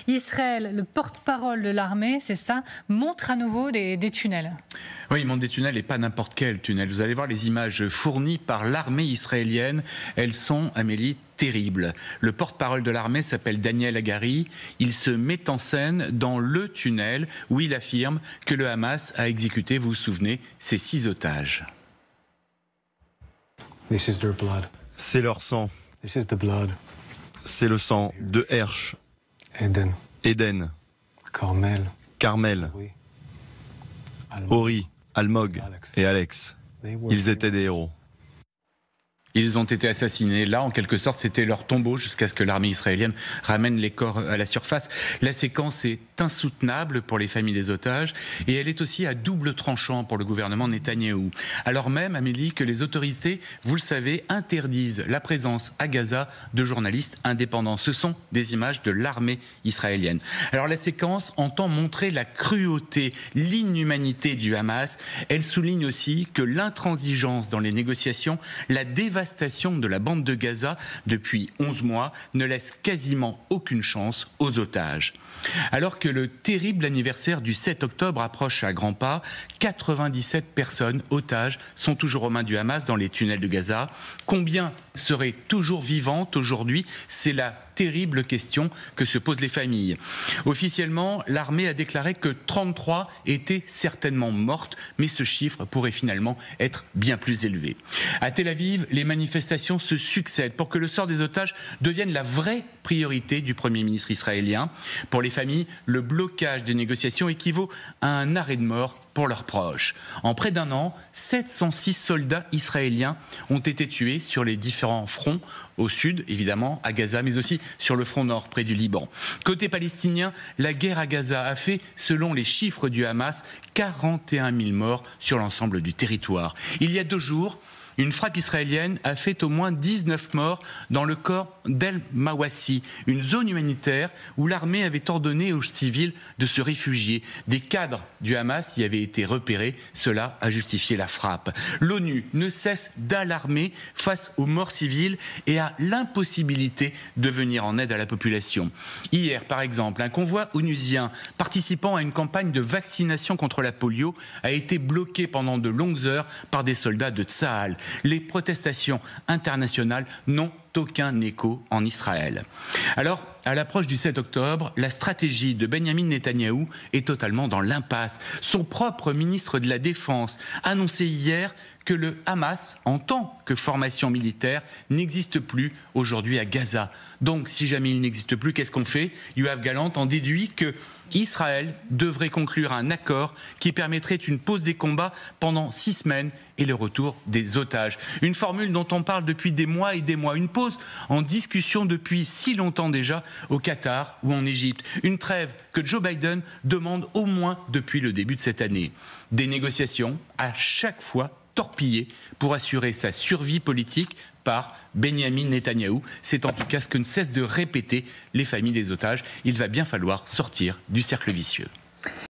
Israël, le porte-parole de l'armée, c'est ça, montre à nouveau des tunnels. Oui, il montre des tunnels et pas n'importe quel tunnel. Vous allez voir les images fournies par l'armée israélienne. Elles sont, Amélie, terribles. Le porte-parole de l'armée s'appelle Daniel Hagari. Il se met en scène dans le tunnel où il affirme que le Hamas a exécuté, vous vous souvenez, ses 6 otages. C'est leur sang. C'est le sang de Hersh, Eden, Carmel, Ori, Almog et Alex. Ils étaient des héros. Ils ont été assassinés. Là, en quelque sorte, c'était leur tombeau jusqu'à ce que l'armée israélienne ramène les corps à la surface. La séquence est insoutenable pour les familles des otages et elle est aussi à double tranchant pour le gouvernement Netanyahou. Alors même, Amélie, que les autorités, vous le savez, interdisent la présence à Gaza de journalistes indépendants. Ce sont des images de l'armée israélienne. Alors la séquence entend montrer la cruauté, l'inhumanité du Hamas. Elle souligne aussi que l'intransigeance dans les négociations, la dévastation de la bande de Gaza depuis 11 mois ne laisse quasiment aucune chance aux otages. Alors que le terrible anniversaire du 7 octobre approche à grands pas, 97 personnes otages sont toujours aux mains du Hamas dans les tunnels de Gaza. Combien seraient toujours vivantes aujourd'hui ? C'est la terrible question que se posent les familles. Officiellement, l'armée a déclaré que 33 étaient certainement mortes, mais ce chiffre pourrait finalement être bien plus élevé. À Tel Aviv, les manifestations se succèdent pour que le sort des otages devienne la vraie priorité du Premier ministre israélien. Pour les familles, le blocage des négociations équivaut à un arrêt de mort pour leurs proches. En près d'un an, 706 soldats israéliens ont été tués sur les différents fronts, au sud, évidemment, à Gaza, mais aussi sur le front nord, près du Liban. Côté palestinien, la guerre à Gaza a fait, selon les chiffres du Hamas, 41 000 morts sur l'ensemble du territoire. Il y a 2 jours, une frappe israélienne a fait au moins 19 morts dans le corps d'El Mawassi, une zone humanitaire où l'armée avait ordonné aux civils de se réfugier. Des cadres du Hamas y avaient été repérés, cela a justifié la frappe. L'ONU ne cesse d'alarmer face aux morts civiles et à l'impossibilité de venir en aide à la population. Hier, par exemple, un convoi onusien participant à une campagne de vaccination contre la polio a été bloqué pendant de longues heures par des soldats de Tsahal. Les protestations internationales n'ont aucun écho en Israël. Alors, à l'approche du 7 octobre, la stratégie de Benyamin Netanyahou est totalement dans l'impasse. Son propre ministre de la Défense annonçait hier que le Hamas, en tant que formation militaire, n'existe plus aujourd'hui à Gaza. Donc, si jamais il n'existe plus, qu'est-ce qu'on fait ? Yoav Gallant en déduit que Israël devrait conclure un accord qui permettrait une pause des combats pendant 6 semaines et le retour des otages. Une formule dont on parle depuis des mois et des mois. Une pause en discussion depuis si longtemps déjà au Qatar ou en Égypte. Une trêve que Joe Biden demande au moins depuis le début de cette année. Des négociations à chaque fois torpillées pour assurer sa survie politique par Benyamin Netanyahou. C'est en tout cas ce que ne cessent de répéter les familles des otages. Il va bien falloir sortir du cercle vicieux.